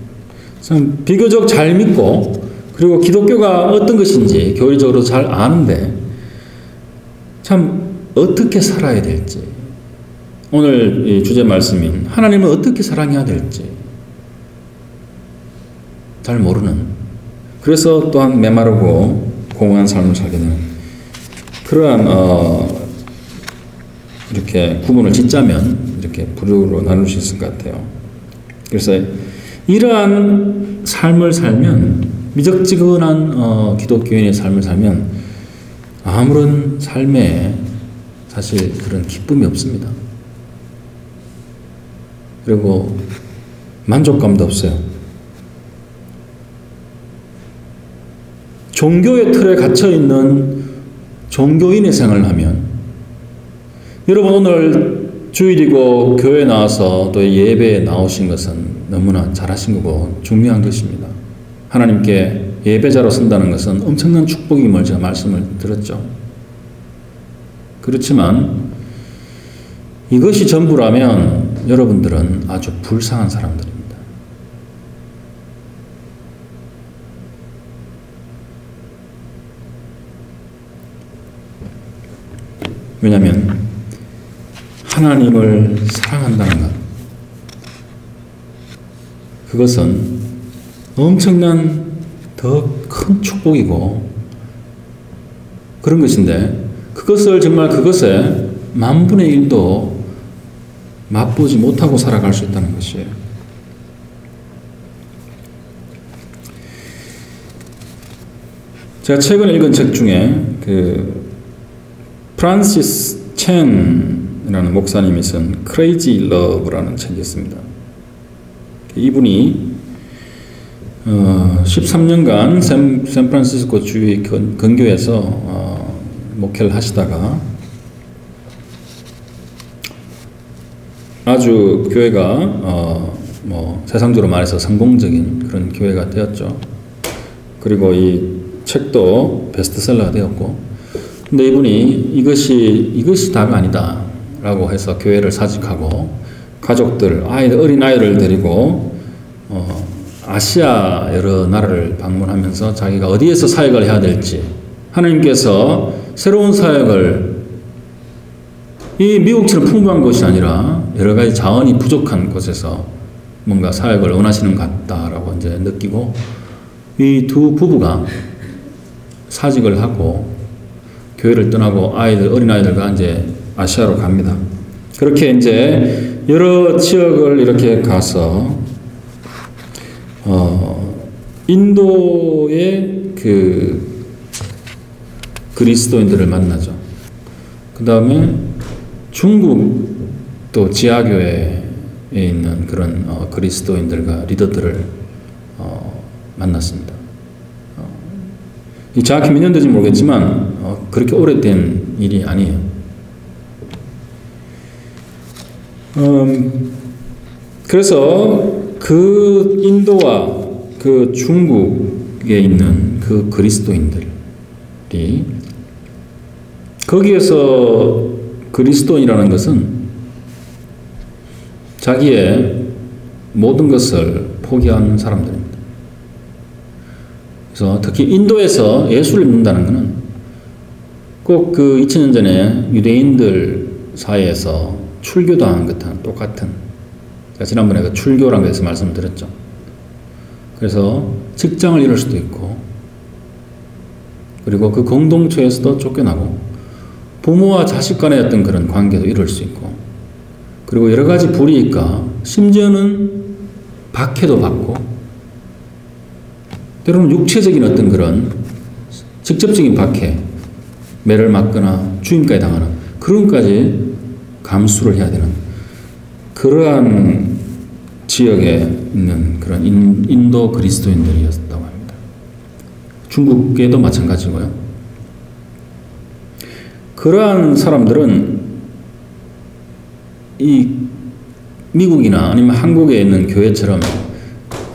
비교적 잘 믿고 그리고 기독교가 어떤 것인지 교리적으로 잘 아는데 참 어떻게 살아야 될지, 오늘 이 주제 말씀인 하나님을 어떻게 사랑해야 될지 잘 모르는, 그래서 또한 메마르고 공허한 삶을 살게 되는 그러한 이렇게 구분을 짓자면 이렇게 부류로 나눌 수 있을 것 같아요. 그래서 이러한 삶을 살면, 미적지근한 기독교인의 삶을 살면 아무런 삶에 사실 그런 기쁨이 없습니다. 그리고 만족감도 없어요. 종교의 틀에 갇혀있는 종교인의 생활을 하면, 여러분 오늘 주일이고 교회에 나와서 또 예배에 나오신 것은 너무나 잘하신 거고 중요한 것입니다. 하나님께 예배자로 선다는 것은 엄청난 축복임을 제가 말씀을 드렸죠. 그렇지만 이것이 전부라면 여러분들은 아주 불쌍한 사람들입니다. 왜냐하면 하나님을 사랑한다는 것, 그것은 엄청난 더 큰 축복이고 그런 것인데, 그것을 정말 그것에 만분의 일도 맛보지 못하고 살아갈 수 있다는 것이에요. 제가 최근에 읽은 책 중에 그 프란시스 첸이라는 목사님이 쓴 Crazy Love라는 책이 있습니다. 이분이 13년간 샌프란시스코 주의 근교에서 목회를 하시다가 아주 교회가 뭐 세상적으로 말해서 성공적인 그런 교회가 되었죠. 그리고 이 책도 베스트셀러가 되었고, 근데 이분이 이것이 다가 아니다 라고 해서 교회를 사직하고 가족들, 어린 아이를 데리고 아시아 여러 나라를 방문하면서 자기가 어디에서 사역을 해야 될지, 하나님께서 새로운 사역을 이 미국처럼 풍부한 곳이 아니라 여러 가지 자원이 부족한 곳에서 뭔가 사역을 원하시는 것 같다라고 이제 느끼고, 이 두 부부가 사직을 하고 교회를 떠나고 어린 아이들과 이제 아시아로 갑니다. 그렇게 이제 여러 지역을 이렇게 가서 인도의 그 그리스도인들을 만나죠. 그 다음에 중국 또 지하교회에 있는 그런 그리스도인들과 리더들을 만났습니다. 이 정확히 몇 년 된지 모르겠지만 그렇게 오래된 일이 아니에요. 그래서 그 인도와 그 중국에 있는 그 그리스도인들이 거기에서 그리스도인이라는 것은 자기의 모든 것을 포기한 사람들입니다. 그래서 특히 인도에서 예수를 믿는다는 것은 꼭 그 2000년 전에 유대인들 사이에서 출교당한 것과 똑같은, 제가 지난번에 그 출교라는 것에서 말씀드렸죠. 그래서 직장을 잃을 수도 있고, 그리고 그 공동체에서도 쫓겨나고, 부모와 자식 간의 어떤 그런 관계도 잃을 수 있고, 그리고 여러 가지 불이익과 심지어는 박해도 받고, 때로는 육체적인 어떤 그런 직접적인 박해, 매를 맞거나 죽임까지 당하는 그런 것까지 감수를 해야 되는 그러한 지역에 있는 그런 인도 그리스도인들이었다고 합니다. 중국에도 마찬가지고요. 그러한 사람들은 이 미국이나 아니면 한국에 있는 교회처럼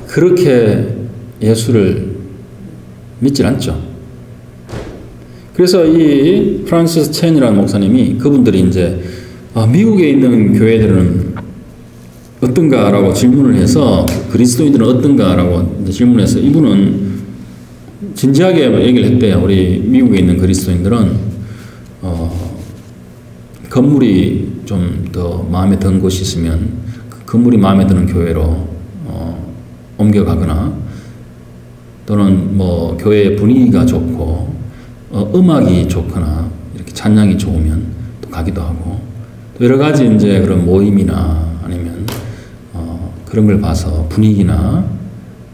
그렇게 예수를 믿질 않죠. 그래서 이 프란시스 첸이라는 목사님이 그분들이 이제 미국에 있는 교회들은 어떤가라고 질문을 해서, 그리스도인들은 어떤가라고 이제 질문해서 이분은 진지하게 얘기를 했대요. 우리 미국에 있는 그리스도인들은 건물이 좀 더 마음에 든 곳이 있으면 그 건물이 마음에 드는 교회로 옮겨가거나, 또는 뭐 교회의 분위기가 좋고 음악이 좋거나 이렇게 찬양이 좋으면 또 가기도 하고, 또 여러 가지 이제 그런 모임이나 아니면 그런 걸 봐서 분위기나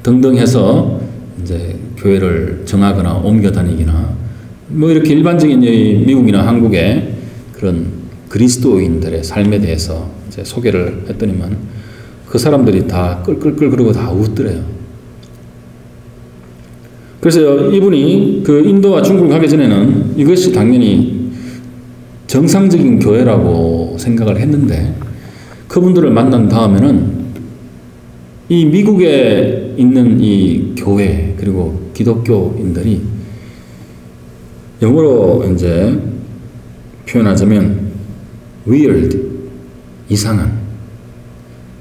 등등 해서 이제 교회를 정하거나 옮겨 다니기나, 뭐 이렇게 일반적인 미국이나 한국의 그런 그리스도인들의 삶에 대해서 이제 소개를 했더니만 그 사람들이 다 끌끌끌 그러고 다 웃더래요. 그래서 이분이 그 인도와 중국을 가기 전에는 이것이 당연히 정상적인 교회라고 생각을 했는데, 그분들을 만난 다음에는 이 미국에 있는 이 교회 그리고 기독교인들이 영어로 이제 표현하자면 weird, 이상한,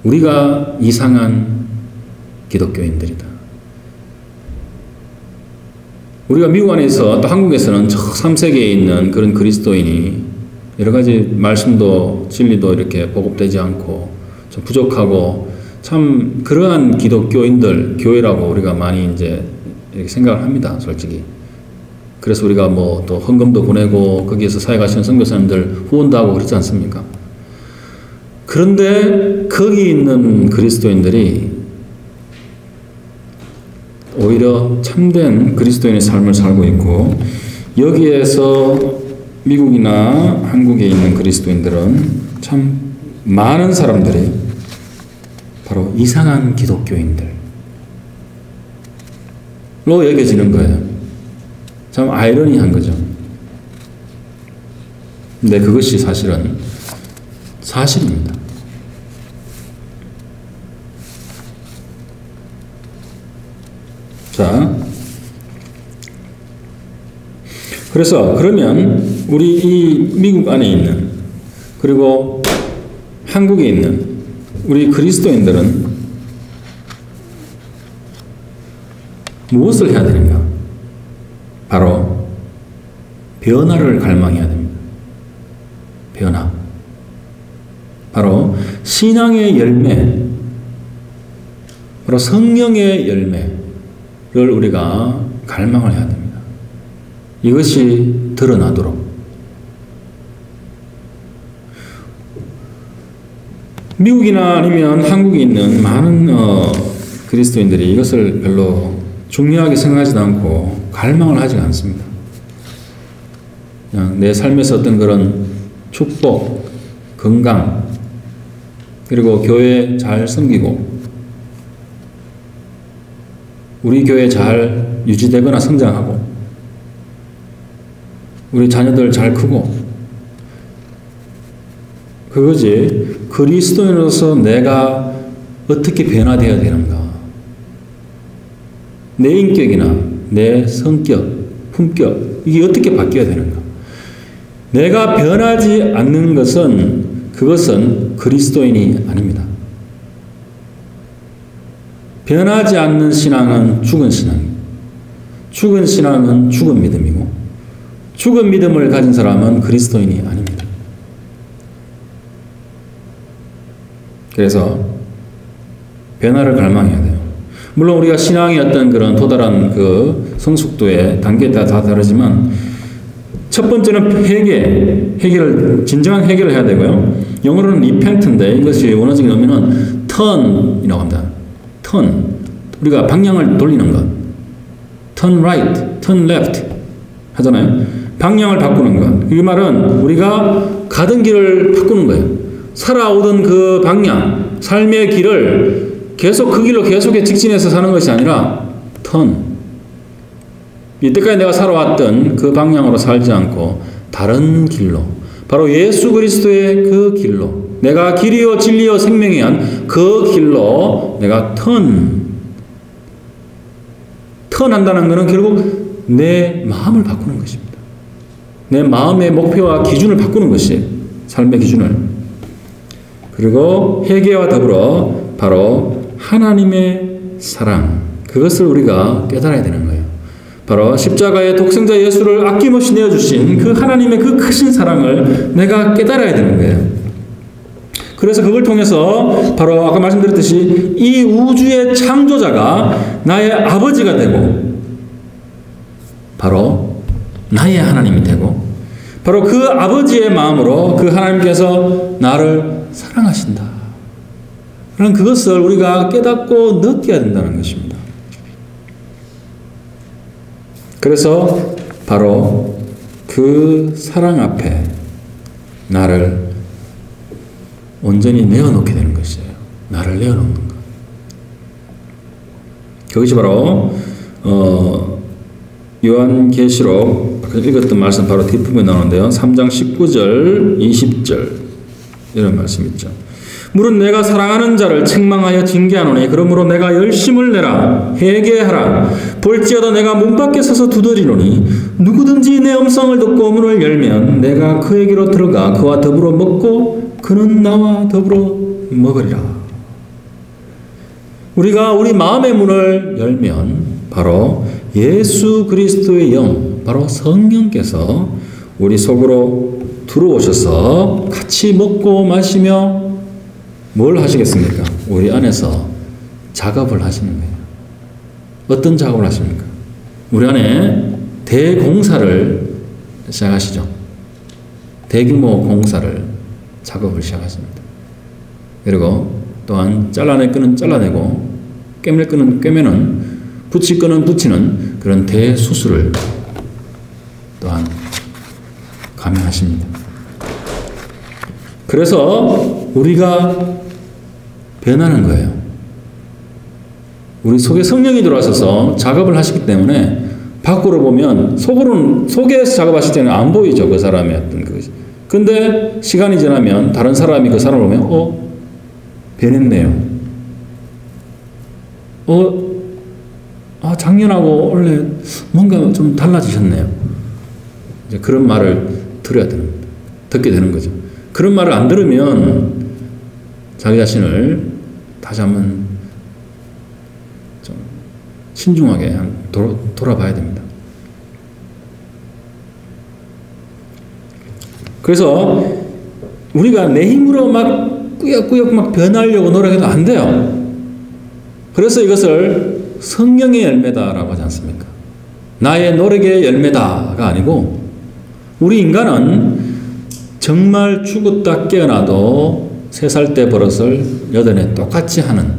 우리가 이상한 기독교인들이다. 우리가 미국 안에서 또 한국에서는 저 3세계에 있는 그런 그리스도인이 여러 가지 말씀도 진리도 이렇게 보급되지 않고 좀 부족하고, 참 그러한 기독교인들, 교회라고 우리가 많이 이제 이렇게 생각을 합니다, 솔직히. 그래서 우리가 뭐 또 헌금도 보내고 거기에서 사역하시는 선교사님들 후원도 하고 그렇지 않습니까? 그런데 거기 있는 그리스도인들이 오히려 참된 그리스도인의 삶을 살고 있고, 여기에서 미국이나 한국에 있는 그리스도인들은 참 많은 사람들이 바로 이상한 기독교인들로 여겨지는 거예요. 참 아이러니한 거죠. 근데 그것이 사실은 사실입니다. 자, 그래서 그러면 우리 이 미국 안에 있는 그리고 한국에 있는 우리 그리스도인들은 무엇을 해야 되는가? 바로 변화를 갈망해야 됩니다. 변화. 바로 신앙의 열매, 바로 성령의 열매를 우리가 갈망을 해야 됩니다. 이것이 드러나도록. 미국이나 아니면 한국에 있는 많은 그리스도인들이 이것을 별로 중요하게 생각하지도 않고 갈망을 하지 않습니다. 그냥 내 삶에서 어떤 그런 축복, 건강, 그리고 교회 잘 섬기고 우리 교회 잘 유지되거나 성장하고 우리 자녀들 잘 크고 그거지 그리스도인으로서 내가 어떻게 변화되어야 되는가, 내 인격이나 내 성격, 품격 이게 어떻게 바뀌어야 되는가. 내가 변하지 않는 것은 그것은 그리스도인이 아닙니다. 변하지 않는 신앙은 죽은 신앙이고 죽은 신앙은 죽은 믿음이고 죽은 믿음을 가진 사람은 그리스도인이 아닙니다. 그래서 변화를 갈망해야 돼요. 물론 우리가 신앙의 어떤 그런 도달한 그 성숙도의 단계에 따라 다 다르지만 첫 번째는 해결을 진정한 해결을 해야 되고요. 영어로는 repent인데 이것이 원어적인 의미는 turn이라고 합니다. turn. 우리가 방향을 돌리는 것. turn right, turn left 하잖아요. 방향을 바꾸는 것. 이 말은 우리가 가던 길을 바꾸는 거예요. 살아오던 그 방향, 삶의 길을 계속 그 길로 계속해 직진해서 사는 것이 아니라 turn. 이때까지 내가 살아왔던 그 방향으로 살지 않고 다른 길로, 바로 예수 그리스도의 그 길로, 내가 길이요 진리요 생명이 한 그 길로 내가 턴한다는 것은 결국 내 마음을 바꾸는 것입니다. 내 마음의 목표와 기준을 바꾸는 것이 삶의 기준을. 그리고 회개와 더불어 바로 하나님의 사랑, 그것을 우리가 깨달아야 되는 거예요. 바로 십자가의 독생자 예수를 아낌없이 내어주신 그 하나님의 그 크신 사랑을 내가 깨달아야 되는 거예요. 그래서 그걸 통해서 바로 아까 말씀드렸듯이 이 우주의 창조자가 나의 아버지가 되고 바로 나의 하나님이 되고 바로 그 아버지의 마음으로 그 하나님께서 나를 사랑하신다. 그런 그것을 우리가 깨닫고 느껴야 된다는 것입니다. 그래서 바로 그 사랑 앞에 나를 온전히 내어놓게 되는 것이에요. 나를 내어놓는 것. 그것이 바로 요한계시록 아까 읽었던 말씀 바로 뒷부분에 나오는데요. 3장 19절 20절 이런 말씀 있죠. 물은 내가 사랑하는 자를 책망하여 징계하노니 그러므로 내가 열심을 내라 회개하라 볼지어다 내가 문 밖에 서서 두드리노니 누구든지 내 음성을 듣고 문을 열면 내가 그에게로 들어가 그와 더불어 먹고 그는 나와 더불어 먹으리라. 우리가 우리 마음의 문을 열면 바로 예수 그리스도의 영, 바로 성령께서 우리 속으로 들어오셔서 같이 먹고 마시며 뭘 하시겠습니까? 우리 안에서 작업을 하시는 거예요. 어떤 작업을 하십니까? 우리 안에 대공사를 시작하시죠. 대규모 공사를 작업을 시작하십니다. 그리고 또한 잘라낼 끈은 잘라내고 꿰맬 끈은 꿰매는 붙일 끈은 붙이는 그런 대수술을 또한 감행하십니다. 그래서 우리가 변하는 거예요. 우리 속에 성령이 들어와서 작업을 하시기 때문에 밖으로 보면 속에서 작업하실 때는 안 보이죠. 그 사람의 어떤 그 근데 시간이 지나면 다른 사람이 그 사람을 보면 변했네요. 작년하고 원래 뭔가 좀 달라지셨네요. 이제 그런 말을 듣게 되는 거죠. 그런 말을 안 들으면 자기 자신을 다시 한번 좀 신중하게 돌아봐야 됩니다. 그래서 우리가 내 힘으로 막 꾸역꾸역 막 변하려고 노력해도 안 돼요. 그래서 이것을 성령의 열매다라고 하지 않습니까? 나의 노력의 열매다가 아니고 우리 인간은 정말 죽었다 깨어나도 3살 때 버릇을 8에 똑같이 하는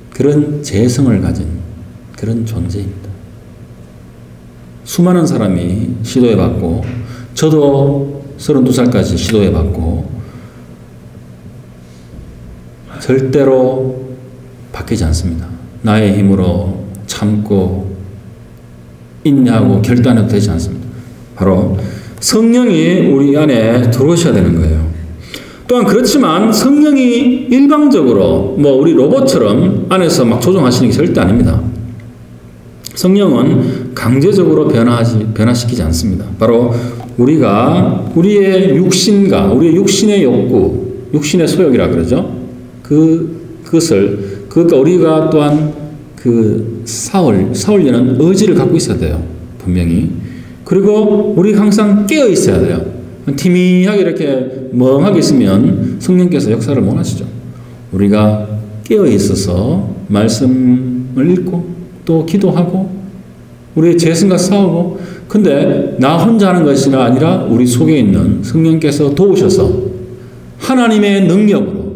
그런 재성을 가진 그런 존재입니다. 수많은 사람이 시도해봤고 저도 32살까지 시도해봤고 절대로 바뀌지 않습니다. 나의 힘으로 참고 인내하고 결단해도 되지 않습니다. 바로 성령이 우리 안에 들어오셔야 되는 거예요. 또한 그렇지만 성령이 일방적으로 우리 로봇처럼 안에서 막 조종하시는 게 절대 아닙니다. 성령은 강제적으로 변화시키지 않습니다. 바로 우리가 우리의 육신과 우리의 육신의 욕구, 육신의 소욕이라 그러죠. 그러니까 우리가 또한 싸우려는 의지를 갖고 있어야 돼요. 분명히. 그리고 우리 항상 깨어 있어야 돼요. 티미하게 이렇게 멍하게 있으면 성령께서 역사를 못 하시죠. 우리가 깨어 있어서 말씀을 읽고 또 기도하고 우리의 재성과 싸우고 근데 나 혼자 하는 것이 아니라 우리 속에 있는 성령께서 도우셔서 하나님의 능력으로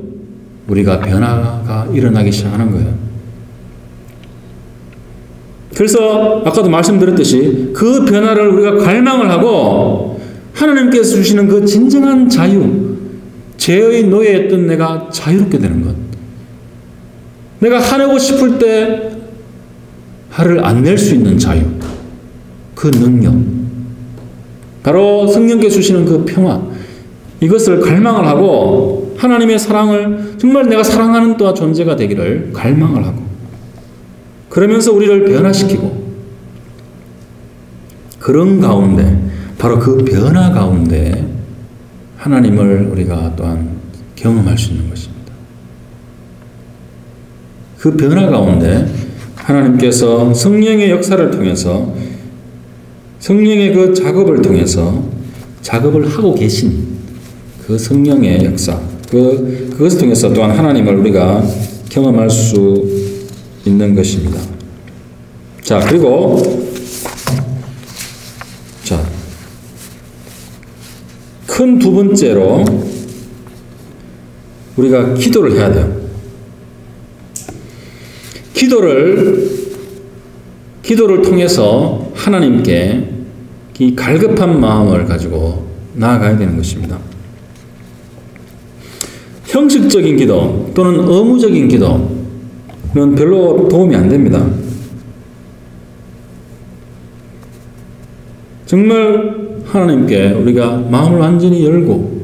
우리가 변화가 일어나기 시작하는 거예요. 그래서 아까도 말씀드렸듯이 그 변화를 우리가 갈망을 하고 하나님께서 주시는 그 진정한 자유, 죄의 노예였던 내가 자유롭게 되는 것. 내가 화내고 싶을 때 화를 안 낼 수 있는 자유, 그 능력, 바로 성령께서 주시는 그 평화, 이것을 갈망을 하고 하나님의 사랑을 정말 내가 사랑하는 또한 존재가 되기를 갈망을 하고 그러면서 우리를 변화시키고 그런 가운데 바로 그 변화 가운데 하나님을 우리가 또한 경험할 수 있는 것입니다. 그 변화 가운데 하나님께서 성령의 역사를 통해서 성령의 그 작업을 통해서 작업을 하고 계신 그 성령의 역사 그것을 통해서 또한 하나님을 우리가 경험할 수 있는 것입니다. 자, 그리고 큰 두 번째로 우리가 기도를 해야 돼요. 기도를 통해서 하나님께 이 갈급한 마음을 가지고 나아가야 되는 것입니다. 형식적인 기도 또는 의무적인 기도는 별로 도움이 안 됩니다. 정말 하나님께 우리가 마음을 완전히 열고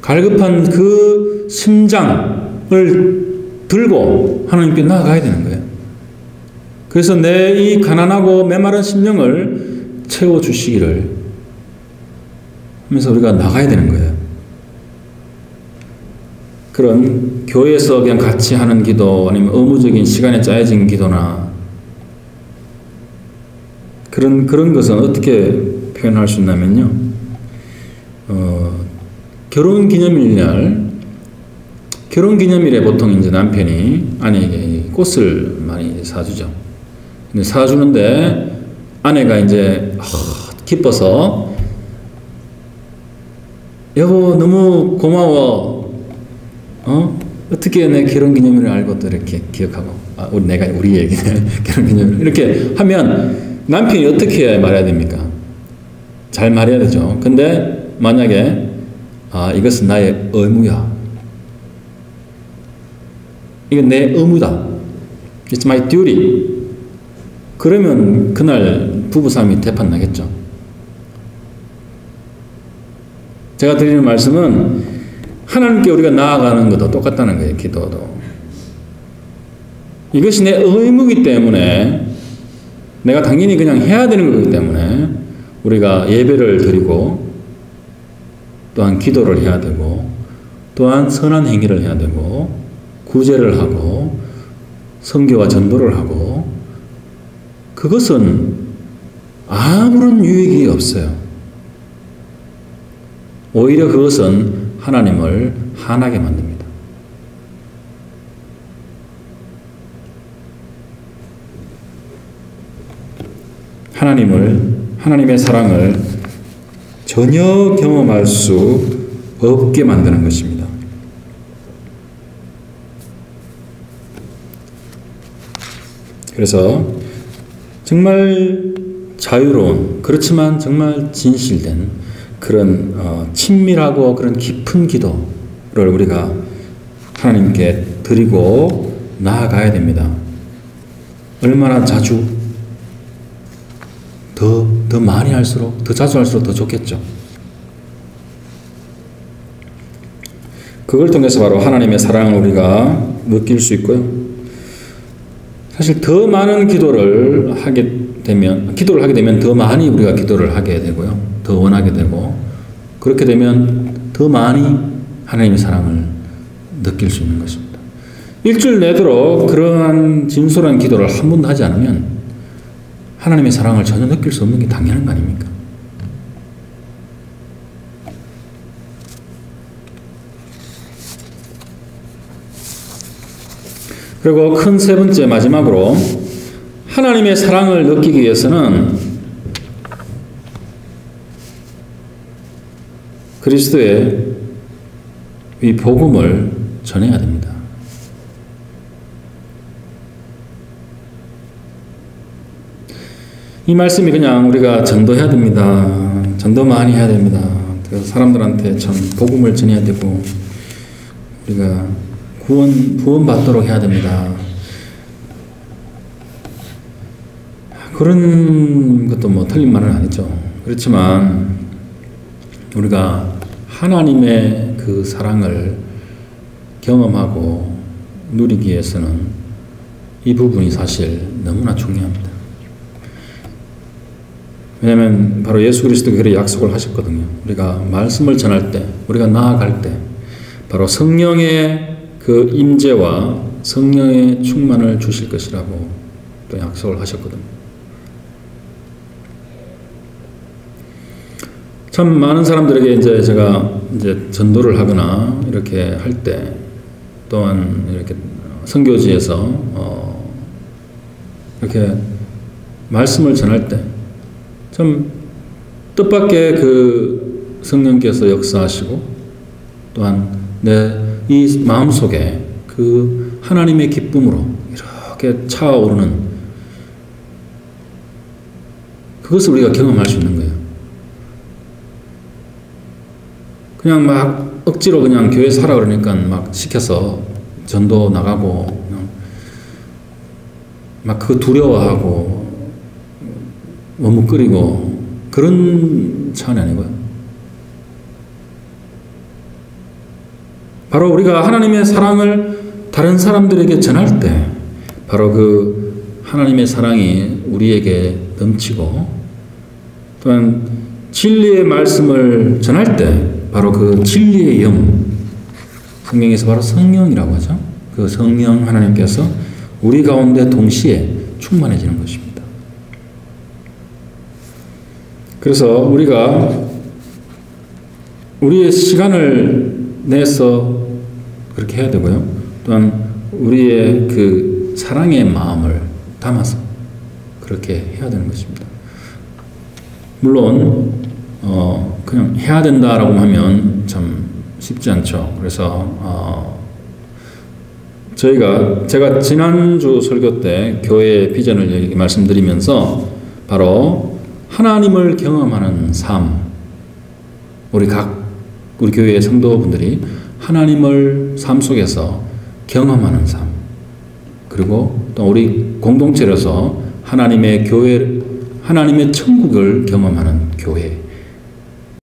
갈급한 그 심장을 들고 하나님께 나아가야 되는 거예요. 그래서 내 이 가난하고 메마른 심령을 채워주시기를 하면서 우리가 나가야 되는 거예요. 그런 교회에서 그냥 같이 하는 기도 아니면 의무적인 시간에 짜여진 기도나 그런 것은 어떻게 표현할 수 있냐면요. 결혼기념일에 보통 이제 남편이 아내에게 꽃을 많이 사주죠. 근데 사주는데 아내가 이제 기뻐서 여보 너무 고마워. 어떻게 내 결혼기념일을 알고 또 이렇게 기억하고 우리 얘기네 결혼기념일 이렇게 하면 남편이 어떻게 말해야 됩니까? 잘 말해야 되죠. 근데 만약에 이것은 나의 의무야. 이건 내 의무다. It's my duty. 그러면 그날 부부싸움이 대판 나겠죠. 제가 드리는 말씀은 하나님께 우리가 나아가는 것도 똑같다는 거예요. 기도도. 이것이 내 의무이기 때문에 내가 당연히 그냥 해야 되는 거기 때문에 우리가 예배를 드리고 또한 기도를 해야 되고 또한 선한 행위를 해야 되고 구제를 하고 선교와 전도를 하고 그것은 아무런 유익이 없어요. 오히려 그것은 하나님을 한하게 만듭니다. 하나님의 사랑을 전혀 경험할 수 없게 만드는 것입니다. 그래서 정말 자유로운, 그렇지만 정말 진실된 그런 친밀하고 그런 깊은 기도를 우리가 하나님께 드리고 나아가야 됩니다. 얼마나 자주 더 많이 할수록, 더 자주 할수록 더 좋겠죠. 그걸 통해서 바로 하나님의 사랑을 우리가 느낄 수 있고요. 사실 더 많은 기도를 하게 되면 더 많이 우리가 기도를 하게 되고요. 더 원하게 되고, 그렇게 되면 더 많이 하나님의 사랑을 느낄 수 있는 것입니다. 일주일 내도록 그러한 진솔한 기도를 한 번도 하지 않으면 하나님의 사랑을 전혀 느낄 수 없는 게 당연한 거 아닙니까? 그리고 큰 세 번째 마지막으로 하나님의 사랑을 느끼기 위해서는 그리스도의 이 복음을 전해야 됩니다. 이 말씀이 그냥 우리가 전도해야 됩니다. 전도 많이 해야 됩니다. 그래서 사람들한테 참 복음을 전해야 되고 우리가 구원받도록 해야 됩니다. 그런 것도 뭐 틀린 말은 아니죠. 그렇지만 우리가 하나님의 그 사랑을 경험하고 누리기 위해서는 이 부분이 사실 너무나 중요합니다. 왜냐하면 바로 예수 그리스도가 그런 약속을 하셨거든요. 우리가 말씀을 전할 때, 우리가 나아갈 때 바로 성령의 그 임재와 성령의 충만을 주실 것이라고 또 약속을 하셨거든요. 참 많은 사람들에게 제가 전도를 하거나 이렇게 할 때 또한 이렇게 선교지에서 이렇게 말씀을 전할 때 참 뜻밖의 그 성령께서 역사하시고 또한 내 이 마음속에 그 하나님의 기쁨으로 이렇게 차오르는 그것을 우리가 경험할 수 있는 거예요. 그냥 막 억지로 그냥 교회 살아 그러니까 막 시켜서 전도 나가고 막 그거 두려워하고 머뭇거리고 그런 차원이 아니고요. 바로 우리가 하나님의 사랑을 다른 사람들에게 전할 때 바로 그 하나님의 사랑이 우리에게 넘치고 또한 진리의 말씀을 전할 때 바로 그 진리의 영, 성경에서 바로 성령이라고 하죠. 그 성령 하나님께서 우리 가운데 동시에 충만해지는 것입니다. 그래서 우리가 우리의 시간을 내서 그렇게 해야 되고요. 또한 우리의 그 사랑의 마음을 담아서 그렇게 해야 되는 것입니다. 물론 그냥 해야 된다라고 하면 참 쉽지 않죠. 그래서 제가 지난주 설교 때 교회의 비전을 말씀드리면서 바로 하나님을 경험하는 삶, 우리 교회의 성도분들이 하나님을 삶 속에서 경험하는 삶, 그리고 또 우리 공동체로서 하나님의 교회, 하나님의 천국을 경험하는 교회,